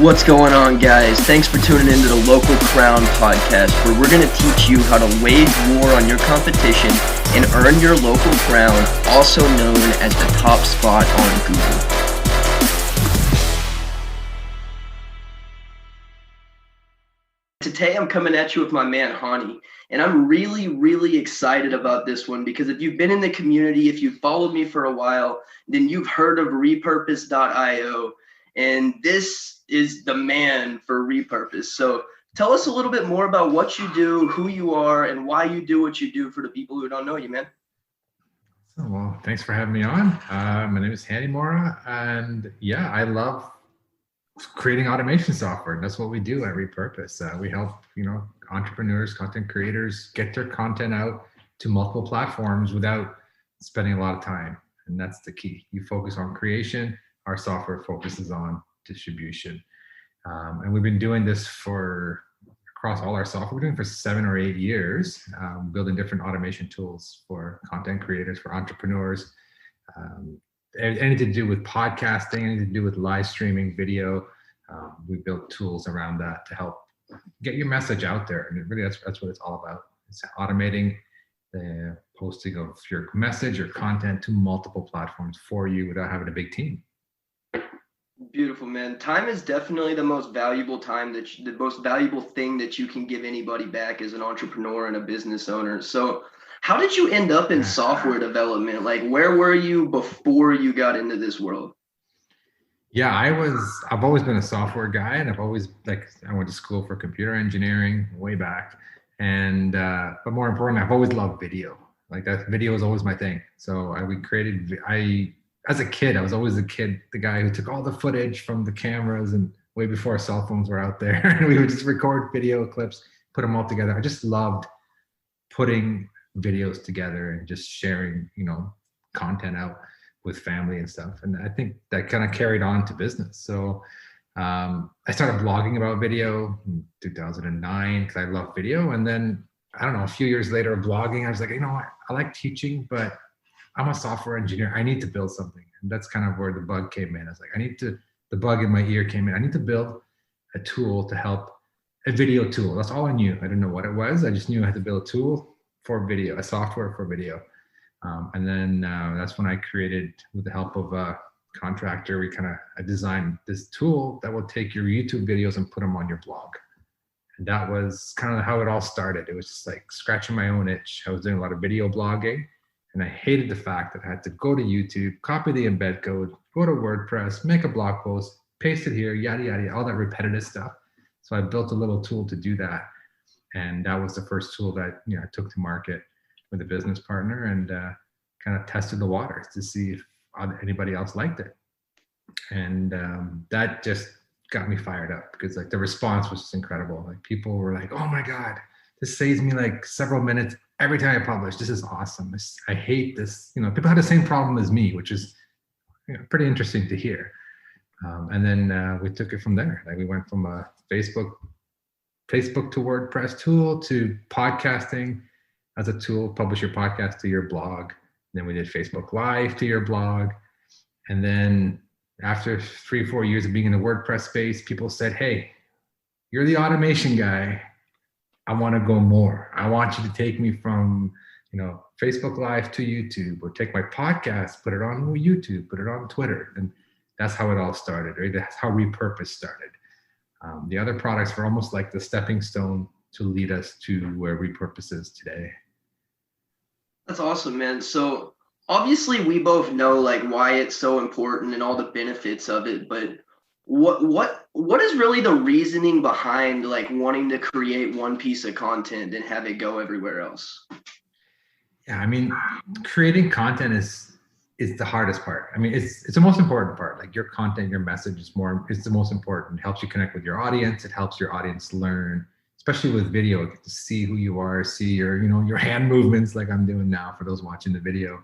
What's going on, guys? Thanks for tuning into the Local Crown podcast, where we're going to teach you how to wage war on your competition and earn your local crown, also known as the top spot on Google. Today I'm coming at you with my man Hani, and I'm really excited about this one because if you've been in the community, if you've followed me for a while, then you've heard of Repurpose.io, and this is the man for Repurpose. So tell us a little bit more about what you do, who you are, and why you do what you do for the people who don't know you, man. Well, thanks for having me on. My name is Hani Moura, and yeah, I love creating automation software. And that's what we do at Repurpose. We help, entrepreneurs, content creators get their content out to multiple platforms without spending a lot of time. And that's the key. You focus on creation. Our software focuses on distribution. And we've been doing this across all our software. We're doing it for 7 or 8 years, building different automation tools for content creators, for entrepreneurs, anything to do with podcasting, anything to do with live streaming video. We built tools around that to help get your message out there. And really, that's what it's all about. It's automating the posting of your message or content to multiple platforms for you without having a big team. Beautiful, man. Time is definitely the most valuable the most valuable thing that you can give anybody back as an entrepreneur and a business owner. So how did you end up in software development? Like, where were you before you got into this world? Yeah, I've always been a software guy, and I went to school for computer engineering way back. And, but more important, I've always loved video. Like that video was always my thing. So as a kid, I was always the guy who took all the footage from the cameras, and way before cell phones were out there. And we would just record video clips, put them all together. I just loved putting videos together and just sharing, content out with family and stuff. And I think that kind of carried on to business. So I started blogging about video in 2009 because I love video. And then, I don't know, a few years later of blogging, I was like, I like teaching, but I'm a software engineer. I need to build something. And that's kind of where the bug came in. I was like, the bug in my ear came in. I need to build a tool to help, a video tool. That's all I knew. I didn't know what it was. I just knew I had to build a tool for video, a software for video. And then that's when I created, with the help of a contractor, I designed this tool that will take your YouTube videos and put them on your blog. And that was kind of how it all started. It was just like scratching my own itch. I was doing a lot of video blogging, and I hated the fact that I had to go to YouTube, copy the embed code, go to WordPress, make a blog post, paste it here, yada, yada, all that repetitive stuff. So I built a little tool to do that. And that was the first tool that I took to market with a business partner, and kind of tested the waters to see if anybody else liked it. And that just got me fired up because the response was just incredible. Like, people were like, "Oh my God, this saves me like several minutes every time I publish. This is awesome. I hate this." People had the same problem as me, which is pretty interesting to hear. And then we took it from there. Like, we went from a Facebook to WordPress tool to podcasting as a tool, publish your podcast to your blog. Then we did Facebook Live to your blog. And then after 3-4 years of being in the WordPress space, people said, "Hey, you're the automation guy. I want to go more. I want you to take me from, Facebook Live to YouTube, or take my podcast, put it on YouTube, put it on Twitter." And that's how it all started, right? That's how Repurpose started. The other products were almost like the stepping stone to lead us to where Repurpose is today. That's awesome, man. So obviously we both know why it's so important and all the benefits of it, but what is really the reasoning behind wanting to create one piece of content and have it go everywhere else? Yeah, creating content is the hardest part. It's the most important part. Like, your content, your message is the most important. It helps you connect with your audience. It helps your audience learn, especially with video, get to see who you are, see your hand movements like I'm doing now for those watching the video.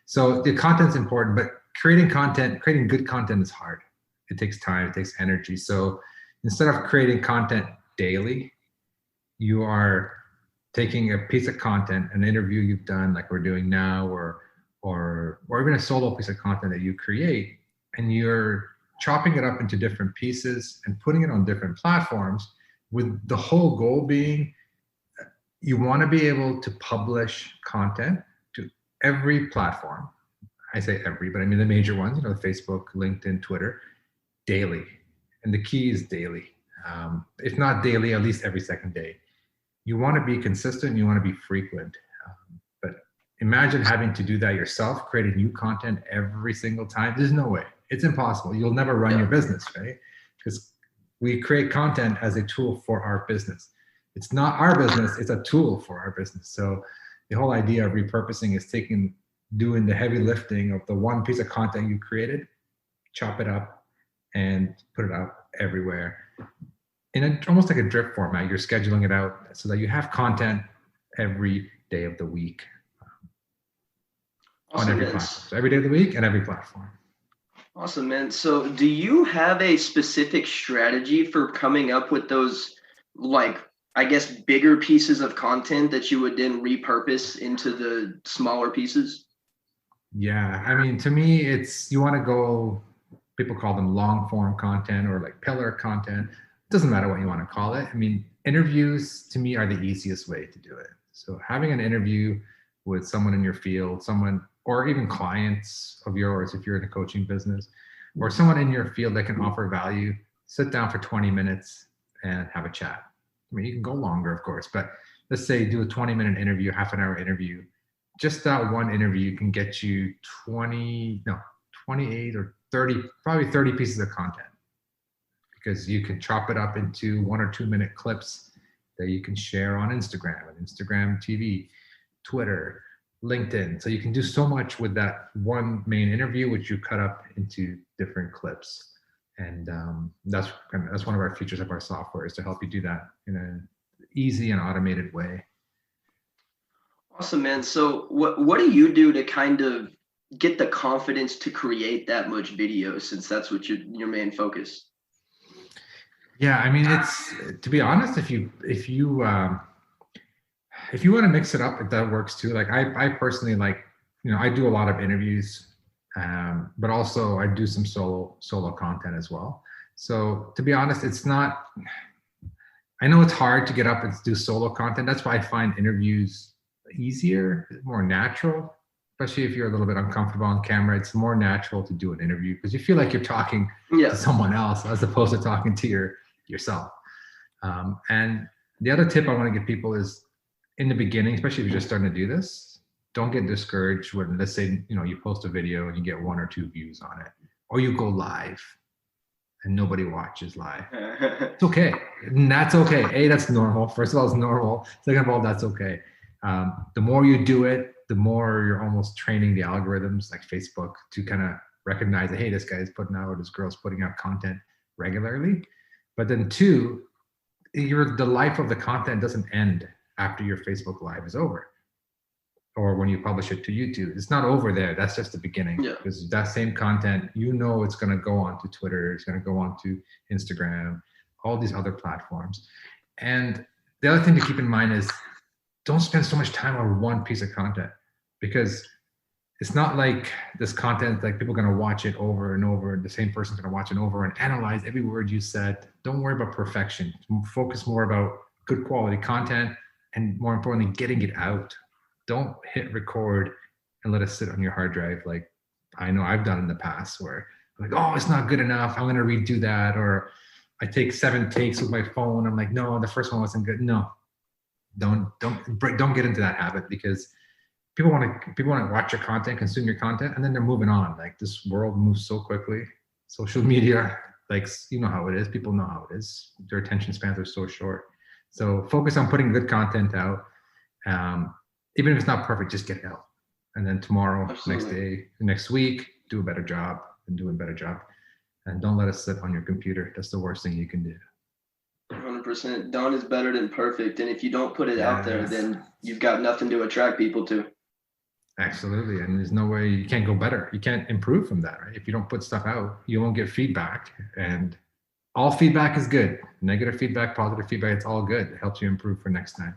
So the content's important, but creating good content is hard. It takes time, it takes energy. So instead of creating content daily, you are taking a piece of content, an interview you've done like we're doing now, or even a solo piece of content that you create, and you're chopping it up into different pieces and putting it on different platforms, with the whole goal being you want to be able to publish content to every platform. I say every, but I mean the major ones, you know, Facebook, LinkedIn, Twitter, daily. And the key is daily. If not daily, at least every second day. You want to be consistent, you want to be frequent. But imagine having to do that yourself, creating new content every single time. There's no way. It's impossible. You'll never run your business, right? Because we create content as a tool for our business. It's not our business, it's a tool for our business. So the whole idea of repurposing is doing the heavy lifting of the one piece of content you created, chop it up and put it out everywhere in almost like a drip format. You're scheduling it out so that you have content every day of the week on every platform. So every day of the week and every platform. Awesome, man. So do you have a specific strategy for coming up with those, like, I guess, bigger pieces of content that you would then repurpose into the smaller pieces? Yeah, I mean, to me, you want to go, people call them long form content or like pillar content. It doesn't matter what you want to call it. I mean, interviews to me are the easiest way to do it. So having an interview with someone in your field, or even clients of yours, if you're in a coaching business, or someone in your field that can offer value, sit down for 20 minutes and have a chat. I mean, you can go longer, of course, but let's say do a 20-minute interview, half an hour interview. Just that one interview can get you 28 or 30, probably 30 pieces of content, because you can chop it up into 1 or 2 minute clips that you can share on Instagram and Instagram TV, Twitter, LinkedIn. So you can do so much with that one main interview, which you cut up into different clips. And that's one of our features of our software, is to help you do that in an easy and automated way. Awesome, man. So what do you do to kind of get the confidence to create that much video, since that's what your main focus? Yeah, I mean, it's, to be honest, if you want to mix it up, that works too. Like I personally, like, you know, I do a lot of interviews, but also I do some solo content as well. So to be honest, I know it's hard to get up and do solo content. That's why I find interviews easier, more natural, especially if you're a little bit uncomfortable on camera. It's more natural to do an interview because you feel like you're talking to someone else as opposed to talking to yourself. And the other tip I want to give people is, in the beginning, especially if you're just starting to do this, don't get discouraged when, let's say, you know, you post a video and you get 1 or 2 views on it, or you go live and nobody watches live. It's okay. And that's okay. That's normal. First of all, it's normal. Second of all, that's okay. The more you do it, the more you're almost training the algorithms like Facebook to kind of recognize that, hey, this guy's putting out, or this girl's putting out content regularly. But then 2, the life of the content doesn't end after your Facebook Live is over, or when you publish it to YouTube. It's not over there. That's just the beginning. Because that same content, you know, it's going to go on to Twitter, it's going to go on to Instagram, all these other platforms. And the other thing to keep in mind is, don't spend so much time on one piece of content, because it's not like this content, like people are going to watch it over and over, and the same person's going to watch it over and analyze every word you said. Don't worry about perfection. Focus more about good quality content, and more importantly, getting it out. Don't hit record and let it sit on your hard drive. Like I know I've done in the past, where I'm like, oh, it's not good enough, I'm going to redo that. Or I take 7 takes with my phone. I'm like, no, the first one wasn't good. No, don't get into that habit, because people want to watch your content, consume your content, and then they're moving on. Like, this world moves so quickly. Social media, like, you know how it is. People know how it is. Their attention spans are so short. So focus on putting good content out. Even if it's not perfect, just get it out. And then tomorrow, next day, next week, do a better job, and do a better job. And don't let it sit on your computer. That's the worst thing you can do. 100%. Done is better than perfect. And if you don't put it out there, then you've got nothing to attract people to. Absolutely. And there's no way, you can't go better. You can't improve from that, right? If you don't put stuff out, you won't get feedback. And all feedback is good. Negative feedback, positive feedback, it's all good. It helps you improve for next time.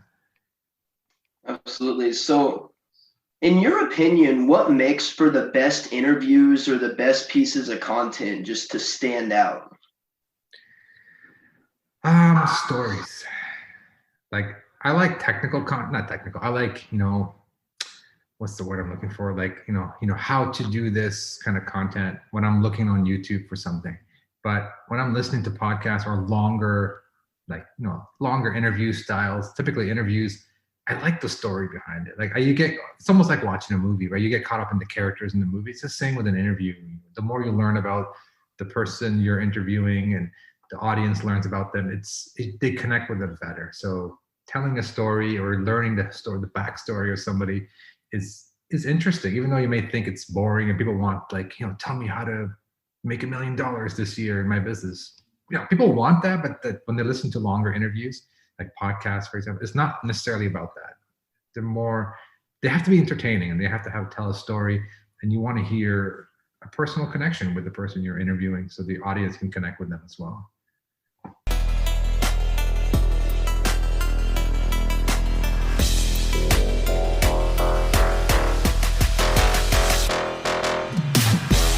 Absolutely. So In your opinion, what makes for the best interviews or the best pieces of content just to stand out? Stories. Like I like technical content, not technical. I like, what's the word I'm looking for? Like, how to do this kind of content when I'm looking on YouTube for something. But when I'm listening to podcasts or longer, longer interview styles, typically interviews, I like the story behind it. Like it's almost like watching a movie, right? You get caught up in the characters in the movie. It's the same with an interview. The more you learn about the person you're interviewing and the audience learns about them, they connect with them better. So telling a story or learning the story, the backstory of somebody is interesting, even though you may think it's boring and people want tell me how to make $1 million this year in my business. People want that, but when they listen to longer interviews, like podcasts, for example, it's not necessarily about that. They have to be entertaining and they have to tell a story, and you want to hear a personal connection with the person you're interviewing so the audience can connect with them as well.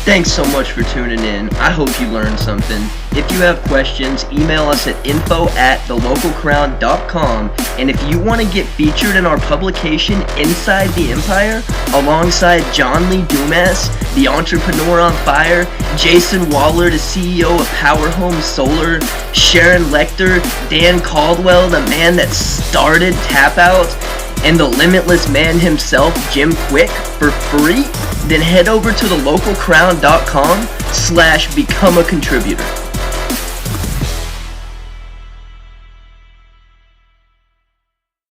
Thanks so much for tuning in. I hope you learned something. If you have questions, email us at info@thelocalcrown.com. And if you want to get featured in our publication Inside the Empire, alongside John Lee Dumas, the entrepreneur on fire, Jayson Waller, the CEO of Power Home Solar, Sharon Lechter, Dan Caldwell, the man that started Tap Out, and the limitless man himself, Jim Kwik, for free, then head over to thelocalcrown.com/become a contributor.